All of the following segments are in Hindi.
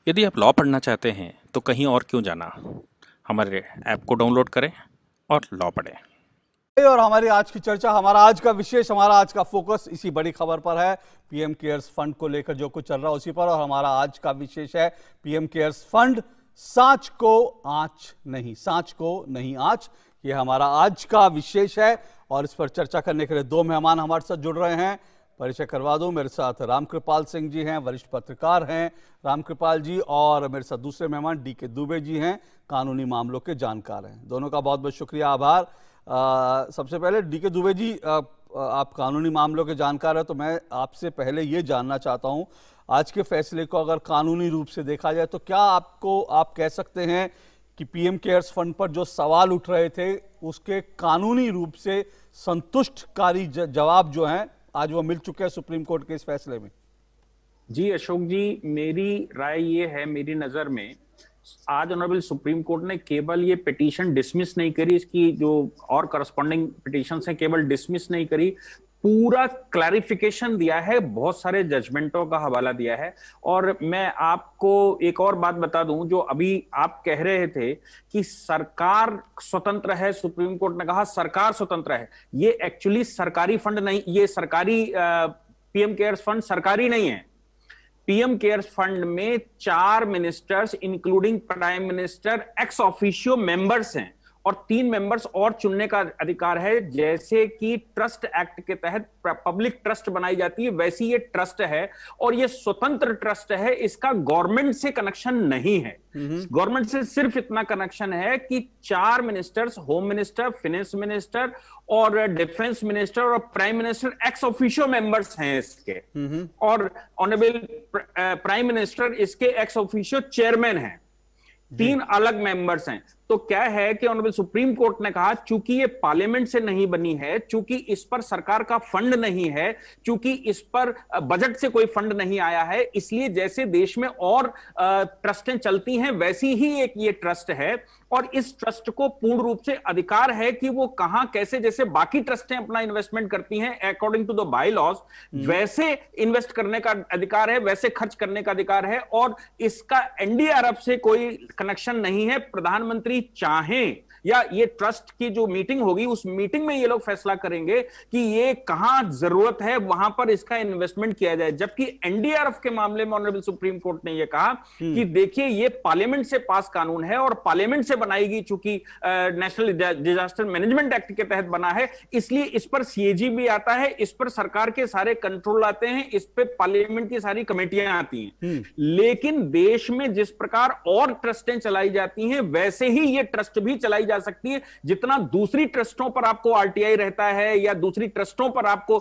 यदि आप लॉ पढ़ना चाहते हैं तो कहीं और क्यों जाना। हमारे ऐप को डाउनलोड करें और लॉ पढ़ें। और हमारी आज की चर्चा, हमारा आज का विशेष, हमारा आज का फोकस इसी बड़ी खबर पर है। पीएम केयर्स फंड को लेकर जो कुछ चल रहा है उसी पर, और हमारा आज का विशेष है पीएम केयर्स फंड सांच को आंच नहीं, सांच को नहीं आंच। ये हमारा आज का विशेष है और इस पर चर्चा करने के लिए दो मेहमान हमारे साथ जुड़ रहे हैं। परिचय करवा दूं, मेरे साथ रामकृपाल सिंह जी हैं, वरिष्ठ पत्रकार हैं रामकृपाल जी, और मेरे साथ दूसरे मेहमान डीके दुबे जी हैं, कानूनी मामलों के जानकार हैं। दोनों का बहुत बहुत शुक्रिया, आभार। सबसे पहले डीके दुबे जी, आप कानूनी मामलों के जानकार हैं, तो मैं आपसे पहले ये जानना चाहता हूं, आज के फैसले को अगर कानूनी रूप से देखा जाए तो क्या आप कह सकते हैं कि पीएम केयर्स फंड पर जो सवाल उठ रहे थे उसके कानूनी रूप से संतुष्टकारी जवाब जो हैं आज वो मिल चुके हैं सुप्रीम कोर्ट के इस फैसले में? जी अशोक जी, मेरी राय ये है, मेरी नजर में आज ऑनरेबल सुप्रीम कोर्ट ने केवल ये पिटीशन डिसमिस नहीं करी, इसकी जो और करस्पॉन्डिंग पिटीशन है केवल डिसमिस नहीं करी, पूरा क्लैरिफिकेशन दिया है, बहुत सारे जजमेंटों का हवाला दिया है। और मैं आपको एक और बात बता दूं, जो अभी आप कह रहे थे कि सरकार स्वतंत्र है, सुप्रीम कोर्ट ने कहा सरकार स्वतंत्र है। ये एक्चुअली सरकारी फंड नहीं, ये सरकारी पीएम केयर्स फंड सरकारी नहीं है। पीएम केयर्स फंड में 4 ministers including prime minister ex officio members हैं और 3 मेंबर्स और चुनने का अधिकार है। जैसे कि ट्रस्ट एक्ट के तहत पब्लिक ट्रस्ट बनाई जाती है, वैसी ये ट्रस्ट है और ये स्वतंत्र ट्रस्ट है। इसका गवर्नमेंट से कनेक्शन नहीं है। गवर्नमेंट से सिर्फ इतना कनेक्शन है कि 4 ministers, home minister, finance minister और डिफेंस मिनिस्टर और prime minister ex officio members हैं इसके, और ऑनरेबल प्राइम मिनिस्टर इसके एक्स ऑफिशियो चेयरमैन हैं। 3 अलग मेंबर्स हैं। तो क्या है कि ऑनरेबल सुप्रीम कोर्ट ने कहा, चूंकि ये पार्लियामेंट से नहीं बनी है, चूंकि इस पर सरकार का फंड नहीं है, चूंकि इस पर बजट से कोई फंड नहीं आया है, इसलिए जैसे देश में और ट्रस्टें चलती हैं वैसी ही एक ये ट्रस्ट है और इस ट्रस्ट को पूर्ण रूप से अधिकार है कि वो कहां कैसे, जैसे बाकी ट्रस्टें अपना इन्वेस्टमेंट करती हैं according to the bylaws, वैसे इन्वेस्ट करने का अधिकार है, वैसे खर्च करने का अधिकार है। और इसका एनडीआरएफ से कोई कनेक्शन नहीं है। प्रधानमंत्री चाहें या ये ट्रस्ट की जो मीटिंग होगी उस मीटिंग में ये लोग फैसला करेंगे कि ये कहां जरूरत है वहां पर इसका इन्वेस्टमेंट किया जाए। जबकि एनडीआरएफ के मामले में ऑनरेबल सुप्रीम कोर्ट ने ये कहा कि देखिए ये पार्लियामेंट से पास कानून है और पार्लियामेंट से बनाई गई, चूंकि नेशनल डिजास्टर मैनेजमेंट एक्ट के तहत बना है, इसलिए इस पर सीएजी भी आता है, इस पर सरकार के सारे कंट्रोल आते हैं, इस पर पार्लियामेंट की सारी कमेटियां आती हैं। लेकिन देश में जिस प्रकार और ट्रस्टें चलाई जाती हैं वैसे ही ये ट्रस्ट भी चलाई जा सकती है। जितना दूसरी ट्रस्टों पर आपको आरटीआई रहता है या दूसरी ट्रस्टों पर आपको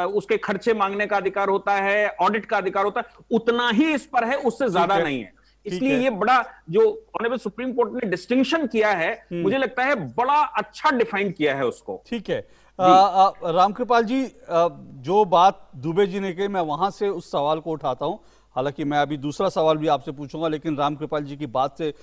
उसके खर्चे मांगने का अधिकार होता है, ऑडिट का अधिकार होता है, उतना ही इस पर है, उससे ज्यादा नहीं है। इसलिए ये बड़ा जो ऑनरेबल सुप्रीम कोर्ट ने डिस्टिंक्शन किया है, मुझे लगता है बड़ा अच्छा डिफाइन किया है उसको। ठीक है। रामकृपाल जी, जो बात दुबे जी ने कही, मैं वहां से उस सवाल को उठाता हूं। हालांकि मैं अभी दूसरा सवाल भी आपसे पूछूंगा, लेकिन रामकृपाल जी की बात से,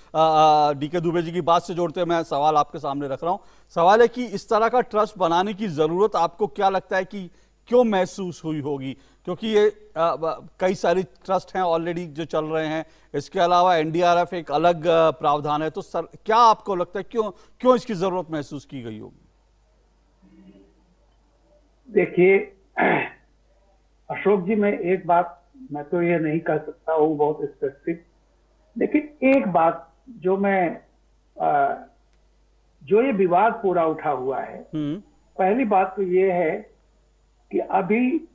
डीके दुबे जी की बात से जोड़ते मैं सवाल आपके सामने रख रहा हूं। सवाल है कि इस तरह का ट्रस्ट बनाने की जरूरत आपको क्या लगता है कि क्यों महसूस हुई होगी? क्योंकि ये कई सारी ट्रस्ट हैं ऑलरेडी जो चल रहे हैं, इसके अलावा एनडीआरएफ एक अलग प्रावधान है। तो सर, क्या आपको लगता है क्यों इसकी जरूरत महसूस की गई होगी? देखिए अशोक जी, मैं तो ये नहीं कह सकता हूँ बहुत स्पेसिफिक, लेकिन एक बात जो ये विवाद पूरा उठा हुआ है, पहली बात तो ये है कि अभी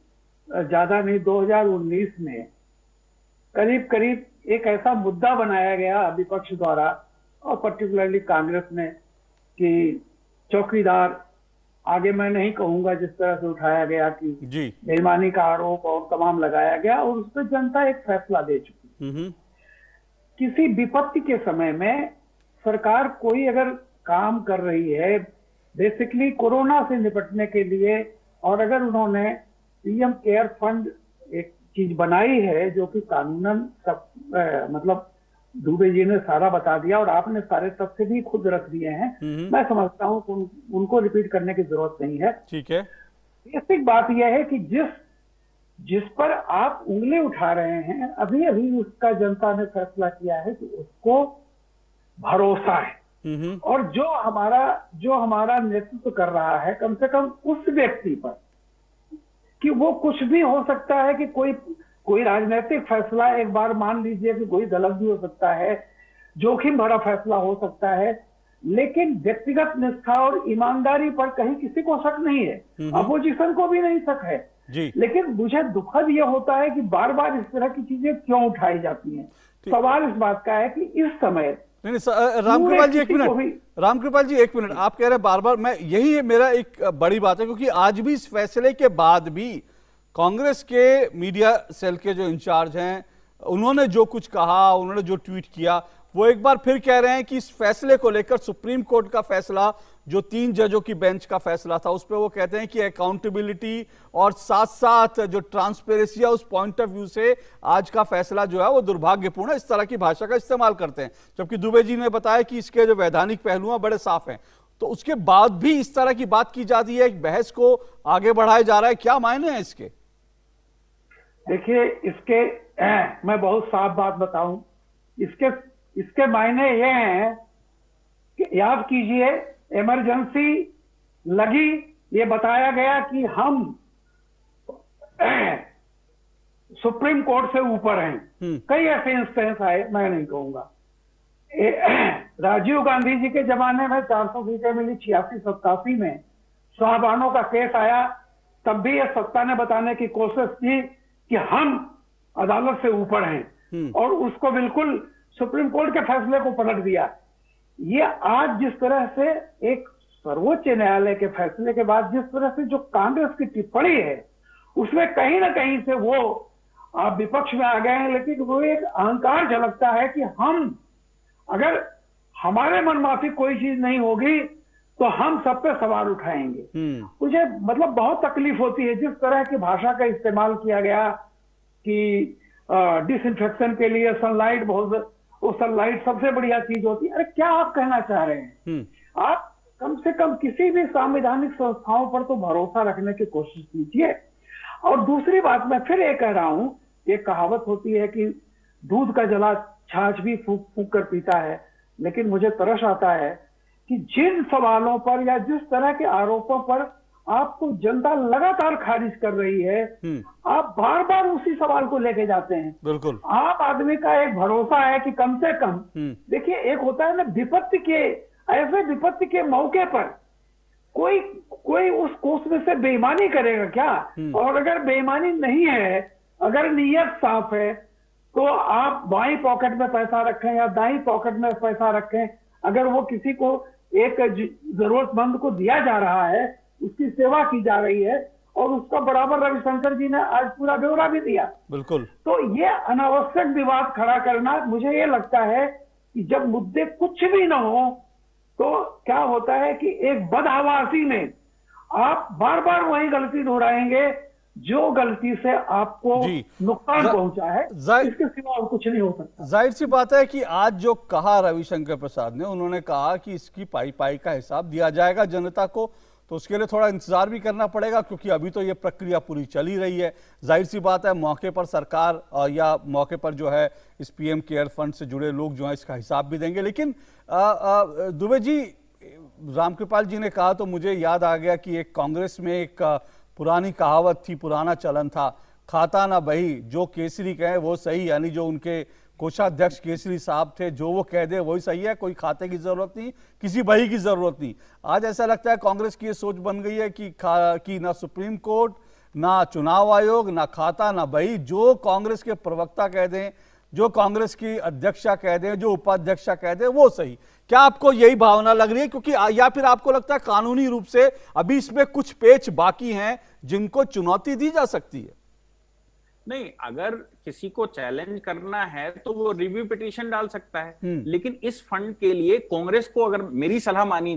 ज्यादा नहीं, 2019 में करीब करीब एक ऐसा मुद्दा बनाया गया विपक्ष द्वारा और पर्टिकुलरली कांग्रेस ने कि चौकीदार, आगे मैं नहीं कहूंगा, जिस तरह से उठाया गया कि बेईमानी का आरोप और तमाम लगाया गया, और उस पर जनता एक फैसला दे चुकी। किसी विपत्ति के समय में सरकार कोई अगर काम कर रही है बेसिकली कोरोना से निपटने के लिए, और अगर उन्होंने पीएम केयर फंड एक चीज बनाई है जो कि कानूनन सब मतलब दुबे जी ने सारा बता दिया और आपने सारे तथ्य भी खुद रख दिए हैं, मैं समझता हूं उनको रिपीट करने की जरूरत नहीं है। ठीक है। बेसिक बात यह है कि जिस जिस पर आप उंगली उठा रहे हैं, अभी अभी उसका जनता ने फैसला किया है कि उसको भरोसा है। और जो हमारा नेतृत्व कर रहा है, कम से कम उस व्यक्ति पर, कि वो कुछ भी हो सकता है, कि कोई राजनीतिक फैसला एक बार मान लीजिए कि कोई गलत भी हो सकता है, जोखिम भरा फैसला हो सकता है, लेकिन व्यक्तिगत निष्ठा और ईमानदारी पर कहीं किसी को शक नहीं है, अपोजिशन को भी नहीं शक है जी। लेकिन मुझे दुखद ये होता है कि बार बार इस तरह की चीजें क्यों उठाई जाती हैं। सवाल इस बात का है कि इस समय रामकृपाल जी एक मिनट, रामकृपाल जी एक मिनट, आप कह रहे हैं बार बार, मैं यही मेरा एक बड़ी बात है, क्योंकि आज भी इस फैसले के बाद भी कांग्रेस के मीडिया सेल के जो इंचार्ज हैं, उन्होंने जो कुछ कहा, उन्होंने जो ट्वीट किया, वो एक बार फिर कह रहे हैं कि इस फैसले को लेकर सुप्रीम कोर्ट का फैसला, जो 3 जजों की बेंच का फैसला था, उस पर वो कहते हैं कि अकाउंटेबिलिटी और साथ साथ जो ट्रांसपेरेंसी है, उस पॉइंट ऑफ व्यू से आज का फैसला जो है वो दुर्भाग्यपूर्ण है। इस तरह की भाषा का इस्तेमाल करते हैं, जबकि दुबे जी ने बताया कि इसके जो वैधानिक पहलू हैं बड़े साफ हैं। तो उसके बाद भी इस तरह की बात की जाती है, एक बहस को आगे बढ़ाया जा रहा है, क्या मायने हैं इसके? देखिए, इसके मैं बहुत साफ बात बताऊं, इसके मायने ये हैं कि याद कीजिए, इमरजेंसी लगी, ये बताया गया कि हम सुप्रीम कोर्ट से ऊपर हैं। कई ऐसे इंस्टेंस आए, मैं नहीं कहूंगा। राजीव गांधी जी के जमाने में 400 सीटें मिली 86-87 में, साहबानों का केस आया, तब भी ये सत्ता ने बताने की कोशिश की कि हम अदालत से ऊपर हैं, और उसको बिल्कुल सुप्रीम कोर्ट के फैसले को पलट दिया। ये आज जिस तरह से एक सर्वोच्च न्यायालय के फैसले के बाद जिस तरह से जो कांग्रेस की टिप्पणी है, उसमें कहीं ना कहीं से वो आप विपक्ष में आ गए हैं, लेकिन वो एक अहंकार झलकता है कि हम, अगर हमारे मनमाफिक कोई चीज नहीं होगी तो हम सब पे सवाल उठाएंगे। मुझे मतलब बहुत तकलीफ होती है जिस तरह की भाषा का इस्तेमाल किया गया कि डिसइंफेक्शन के लिए सनलाइट वो सनलाइट सबसे बढ़िया चीज होती है। अरे क्या आप कहना चाह रहे हैं? आप कम से कम किसी भी संवैधानिक संस्थाओं पर तो भरोसा रखने की कोशिश कीजिए। और दूसरी बात, मैं फिर ये कह रहा हूं, एक कहावत होती है कि दूध का जला छाछ भी फूंक फूंक कर पीता है, लेकिन मुझे तरस आता है कि जिन सवालों पर या जिस तरह के आरोपों पर आपको जनता लगातार खारिज कर रही है, आप बार बार उसी सवाल को लेके जाते हैं। बिल्कुल। आप आदमी का एक भरोसा है कि कम से कम, देखिए, एक होता है ना विपत्ति के, ऐसे विपत्ति के मौके पर कोई उस कोष में से बेईमानी करेगा क्या? और अगर बेईमानी नहीं है, अगर नीयत साफ है, तो आप बाईं पॉकेट में पैसा रखें या दाईं पॉकेट में पैसा रखें, अगर वो किसी को, एक जरूरतमंद को दिया जा रहा है, उसकी सेवा की जा रही है, और उसका बराबर रविशंकर जी ने आज पूरा ब्यौरा भी दिया। बिल्कुल। तो ये अनावश्यक विवाद खड़ा करना, मुझे ये लगता है कि जब मुद्दे कुछ भी ना हो, तो क्या होता है कि एक बदहवासी में आप बार बार वही गलती दोहराएंगे जो गलती से आपको नुकसान पहुंचा है, इसके सिवा और कुछ नहीं हो सकता। जाहिर सी बात है कि आज जो कहा रविशंकर प्रसाद ने, उन्होंने कहा कि इसकी पाई पाई का हिसाब दिया जाएगा जनता को, तो उसके लिए थोड़ा इंतजार भी करना पड़ेगा, क्योंकि अभी तो ये प्रक्रिया पूरी चल ही रही है। जाहिर सी बात है, मौके पर सरकार या मौके पर जो है इस पीएम केयर फंड से जुड़े लोग जो है इसका हिसाब भी देंगे। लेकिन दुबे जी, रामकृपाल जी ने कहा तो मुझे याद आ गया कि एक कांग्रेस में एक पुरानी कहावत थी, पुराना चलन था, खाता ना बही, जो केसरी कहे वो सही, यानी जो उनके कोषाध्यक्ष केसरी साहब थे, जो वो कह दे वही सही है, कोई खाते की जरूरत नहीं, किसी बही की जरूरत नहीं। आज ऐसा लगता है कांग्रेस की ये सोच बन गई है कि ना सुप्रीम कोर्ट, ना चुनाव आयोग, ना खाता, ना बही, जो कांग्रेस के प्रवक्ता कह दें, जो कांग्रेस की अध्यक्षा कह दें, जो उपाध्यक्षा कह दें वो सही। क्या आपको यही भावना लग रही है? क्योंकि या फिर आपको लगता है कानूनी रूप से अभी इसमें कुछ पेच बाकी हैं जिनको चुनौती दी जा सकती है? नहीं, अगर किसी को चैलेंज करना है तो वो रिव्यू पिटीशन डाल सकता है, लेकिन इस फंड के लिए कांग्रेस को अगर मेरी सलाह माने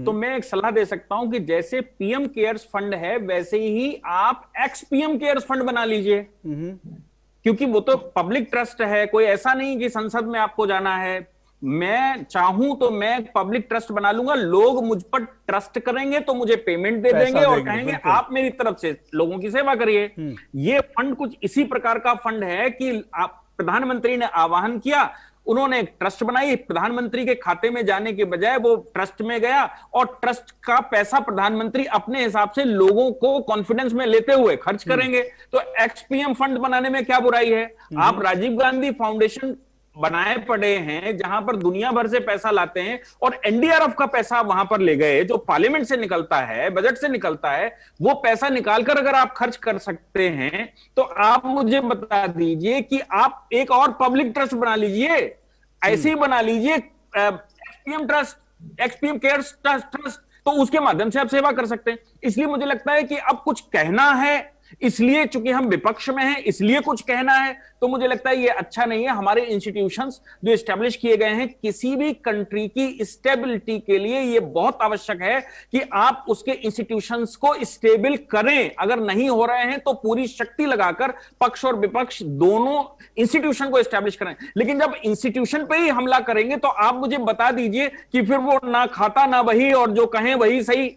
तो मैं एक सलाह दे सकता हूं कि जैसे पीएम केयर्स फंड है, वैसे ही आप एक्स पीएम केयर्स फंड बना लीजिए, क्योंकि वो तो पब्लिक ट्रस्ट है। कोई ऐसा नहीं कि संसद में आपको जाना है, मैं चाहूं तो मैं पब्लिक ट्रस्ट बना लूंगा, लोग मुझ पर ट्रस्ट करेंगे तो मुझे पेमेंट दे देंगे और कहेंगे आप मेरी तरफ से लोगों की सेवा करिए। ये फंड कुछ इसी प्रकार का फंड है कि आप प्रधानमंत्री ने आह्वान किया, उन्होंने एक ट्रस्ट बनाई, प्रधानमंत्री के खाते में जाने के बजाय वो ट्रस्ट में गया और ट्रस्ट का पैसा प्रधानमंत्री अपने हिसाब से लोगों को कॉन्फिडेंस में लेते हुए खर्च करेंगे। तो एक्सपीएम फंड बनाने में क्या बुराई है? आप राजीव गांधी फाउंडेशन बनाए पड़े हैं जहां पर दुनिया भर से पैसा लाते हैं और एनडीआरएफ का पैसा वहां पर ले गए, जो पार्लियामेंट से निकलता है, बजट से निकलता है, वो पैसा निकालकर अगर आप खर्च कर सकते हैं तो आप मुझे बता दीजिए कि आप एक और पब्लिक ट्रस्ट बना लीजिए, ऐसे ही बना लीजिए एक्सपीएम ट्रस्ट, एक्सपीएम केयर्स ट्रस्ट, तो उसके माध्यम से आप सेवा कर सकते हैं। इसलिए मुझे लगता है कि अब कुछ कहना है, इसलिए चूंकि हम विपक्ष में हैं इसलिए कुछ कहना है, तो मुझे लगता है ये अच्छा नहीं है। हमारे इंस्टीट्यूशंस जो एस्टेब्लिश किए गए हैं, किसी भी कंट्री की स्टेबिलिटी के लिए ये बहुत आवश्यक है कि आप उसके इंस्टीट्यूशंस को स्टेबल करें। अगर नहीं हो रहे हैं तो पूरी शक्ति लगाकर पक्ष और विपक्ष दोनों इंस्टीट्यूशन को एस्टेब्लिश करें। लेकिन जब इंस्टीट्यूशन पे ही हमला करेंगे तो आप मुझे बता दीजिए कि फिर वो ना खाता ना वही और जो कहें वही सही,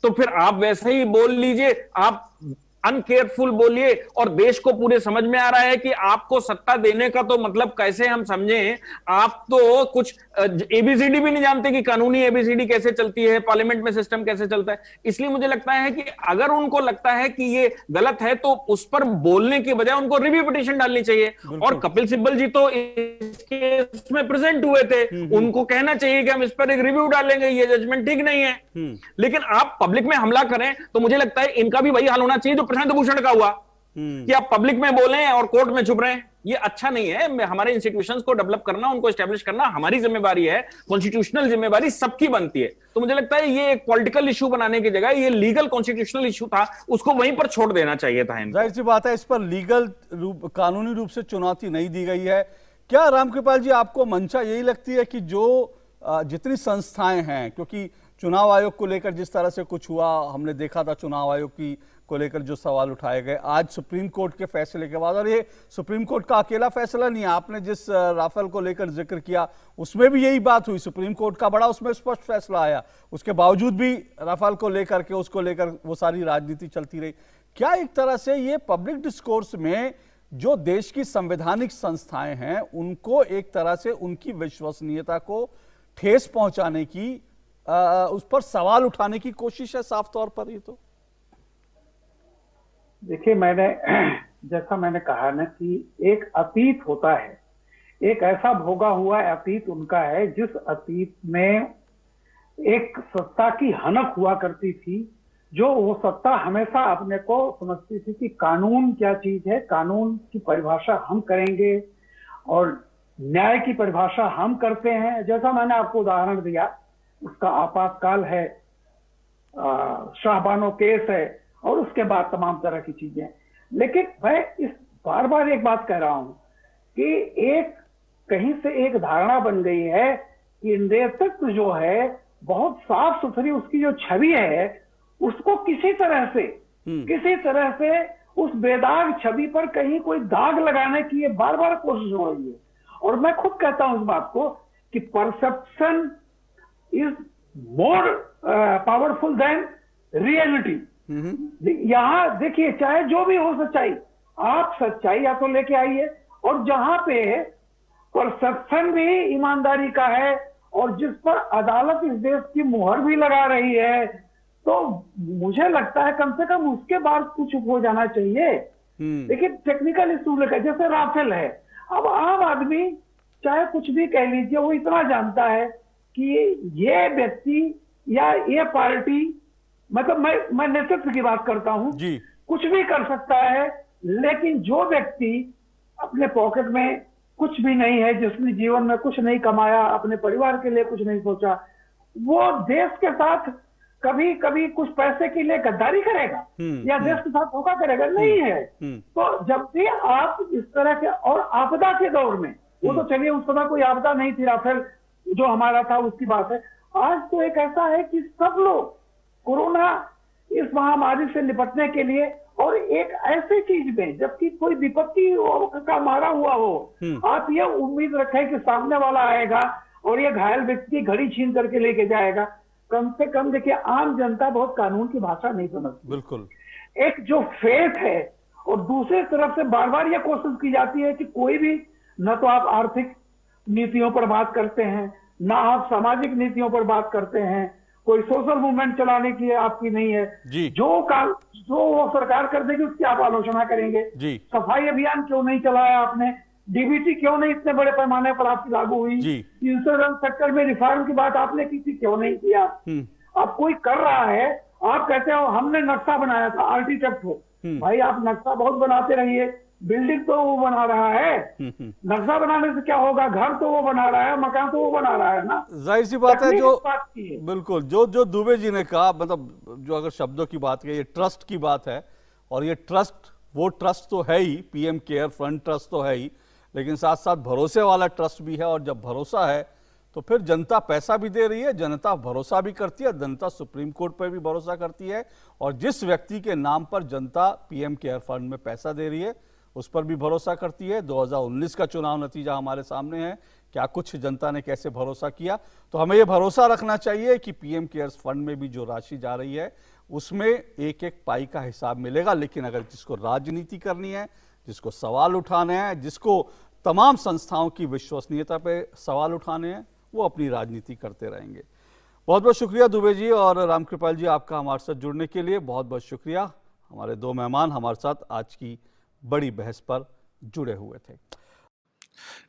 तो फिर आप वैसे ही बोल लीजिए, आप अनकेयरफुल बोलिए। और देश को पूरे समझ में आ रहा है कि आपको सत्ता देने का तो मतलब कैसे हम समझें, आप तो कुछ एबीसीडी भी नहीं जानते कि कानूनी एबीसीडी कैसे चलती है, पार्लियामेंट में सिस्टम कैसे चलता है। इसलिए मुझे लगता है कि अगर उनको लगता है कि ये गलत है तो उस पर बोलने की बजाय उनको रिव्यू पिटीशन डालनी चाहिए। और कपिल सिब्बल जी तो इस केस में प्रेजेंट हुए थे, उनको कहना चाहिए कि हम इस पर एक रिव्यू डालेंगे, ये जजमेंट ठीक नहीं है। लेकिन आप पब्लिक में हमला करें तो मुझे लगता है इनका भी वही हाल होना चाहिए जो प्रशांत भूषण का हुआ, कि आप पब्लिक में बोलें और कोर्ट में चुप रहे। ये अच्छा नहीं है। हमारे इंस्टीट्यूशंस को डेवलप करना, उनको एस्टेब्लिश करना हमारी जिम्मेवारी है, कॉन्स्टिट्यूशनल जिम्मेवारी सबकी बनती है। तो मुझे लगता है ये एक पॉलिटिकल इशू बनाने की जगह ये लीगल कॉन्स्टिट्यूशनल इशू था, उसको वहीं पर छोड़ देना चाहिए था। जाहिर सी बात है इस पर लीगल रूप, कानूनी रूप से चुनौती नहीं दी गई है। क्या रामकृपाल जी आपको मंशा यही लगती है कि जो जितनी संस्थाएं हैं, क्योंकि चुनाव आयोग को लेकर जिस तरह से कुछ हुआ, हमने देखा था चुनाव आयोग की को लेकर जो सवाल उठाए गए, आज सुप्रीम कोर्ट के फैसले के बाद, और ये सुप्रीम कोर्ट का अकेला फैसला नहीं है, आपने जिस राफेल को लेकर जिक्र किया उसमें भी यही बात हुई, सुप्रीम कोर्ट का बड़ा उसमें स्पष्ट फैसला आया, उसके बावजूद भी राफेल को लेकर के उसको लेकर वो सारी राजनीति चलती रही। क्या एक तरह से ये पब्लिक डिस्कोर्स में जो देश की संवैधानिक संस्थाएं हैं उनको एक तरह से उनकी विश्वसनीयता को ठेस पहुंचाने की, उस पर सवाल उठाने की कोशिश है साफ तौर पर? ये तो देखिए, जैसा मैंने कहा ना कि एक अतीत होता है, एक ऐसा भोगा हुआ अतीत उनका है जिस अतीत में एक सत्ता की हनक हुआ करती थी, जो वो सत्ता हमेशा अपने को समझती थी कि कानून क्या चीज है, कानून की परिभाषा हम करेंगे और न्याय की परिभाषा हम करते हैं। जैसा मैंने आपको उदाहरण दिया, उसका आपातकाल है, शाहबानो केस है और उसके बाद तमाम तरह की चीजें। लेकिन मैं इस बार बार एक बात कह रहा हूं कि एक कहीं से एक धारणा बन गई है कि नेतृत्व जो है बहुत साफ सुथरी उसकी जो छवि है, उसको किसी तरह से उस बेदाग छवि पर कहीं कोई दाग लगाने की ये बार बार कोशिश हो रही है। और मैं खुद कहता हूं इस बात को कि perception is more powerful than reality. यहां देखिए, चाहे जो भी हो सच्चाई, आप सच्चाई या तो लेके आइए, और जहां पे परसेप्शन भी ईमानदारी का है और जिस पर अदालत इस देश की मुहर भी लगा रही है, तो मुझे लगता है कम से कम उसके बाद कुछ हो जाना चाहिए। देखिए, टेक्निकल इशू लेकर जैसे राफेल है, अब आम आदमी चाहे कुछ भी कह लीजिए, वो इतना जानता है कि ये व्यक्ति या ये पार्टी, मतलब मैं नेतृत्व की बात करता हूं, कुछ भी कर सकता है, लेकिन जो व्यक्ति अपने पॉकेट में कुछ भी नहीं है, जिसने जीवन में कुछ नहीं कमाया, अपने परिवार के लिए कुछ नहीं सोचा, वो देश के साथ कभी कभी कुछ पैसे के लिए गद्दारी करेगा या देश के साथ धोखा करेगा? नहीं है। तो जब भी आप इस तरह के, और आपदा के दौर में, वो तो चलिए उस समय कोई आपदा नहीं थी, राफेल जो हमारा था उसकी बात है। आज तो एक ऐसा है कि सब लोग कोरोना इस महामारी से निपटने के लिए, और एक ऐसी चीज में जबकि कोई विपत्ति का मारा हुआ हो, आप ये उम्मीद रखें कि सामने वाला आएगा और ये घायल व्यक्ति घड़ी छीन करके लेके जाएगा। कम से कम देखिए, आम जनता बहुत कानून की भाषा नहीं समझती। बिल्कुल। एक जो फेथ है, और दूसरी तरफ से बार बार ये कोशिश की जाती है कि कोई भी, न तो आप आर्थिक नीतियों पर बात करते हैं, ना आप सामाजिक नीतियों पर बात करते हैं, कोई सोशल मूवमेंट चलाने की आपकी नहीं है जी। जो वो सरकार कर देगी उसकी आप आलोचना करेंगे जी। सफाई अभियान क्यों नहीं चलाया आपने, डीबीटी क्यों नहीं इतने बड़े पैमाने पर आपकी लागू हुई, इंश्योरेंस सेक्टर में रिफॉर्म की बात आपने की थी, क्यों नहीं किया। अब कोई कर रहा है, आप कहते हो हमने नक्शा बनाया था, आर्किटेक्ट हो भाई, आप नक्शा बहुत बनाते रहिए, बिल्डिंग तो वो बना रहा है, नक्शा बनाने से क्या होगा, घर तो वो बना रहा है, मकान तो वो बना रहा है ना। जाहिर सी बात है, जो बिल्कुल जो दुबे जी ने कहा, मतलब जो अगर शब्दों की बात की, ये ट्रस्ट की बात है, और ये ट्रस्ट, वो ट्रस्ट तो है ही, पीएम केयर फंड ट्रस्ट तो है ही, लेकिन साथ साथ भरोसे वाला ट्रस्ट भी है। और जब भरोसा है तो फिर जनता पैसा भी दे रही है, जनता भरोसा भी करती है, जनता सुप्रीम कोर्ट पर भी भरोसा करती है, और जिस व्यक्ति के नाम पर जनता पीएम केयर फंड में पैसा दे रही है उस पर भी भरोसा करती है। 2019 का चुनाव नतीजा हमारे सामने है, क्या कुछ जनता ने कैसे भरोसा किया। तो हमें यह भरोसा रखना चाहिए कि पीएम केयर्स फंड में भी जो राशि जा रही है उसमें एक एक पाई का हिसाब मिलेगा। लेकिन अगर जिसको राजनीति करनी है, जिसको सवाल उठाने हैं, जिसको तमाम संस्थाओं की विश्वसनीयता पे सवाल उठाने हैं, वो अपनी राजनीति करते रहेंगे। बहुत बहुत शुक्रिया दुबे जी और रामकृपाल जी, आपका हमारे साथ जुड़ने के लिए बहुत बहुत शुक्रिया। हमारे दो मेहमान हमारे साथ आज की बड़ी बहस पर जुड़े हुए थे।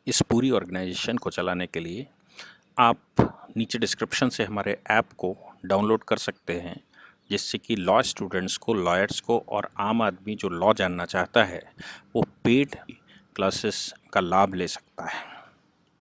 इस पूरी ऑर्गेनाइजेशन को चलाने के लिए आप नीचे डिस्क्रिप्शन से हमारे ऐप को डाउनलोड कर सकते हैं, जिससे कि लॉ स्टूडेंट्स को, लॉयर्स को और आम आदमी जो लॉ जानना चाहता है वो पेड क्लासेस का लाभ ले सकता है।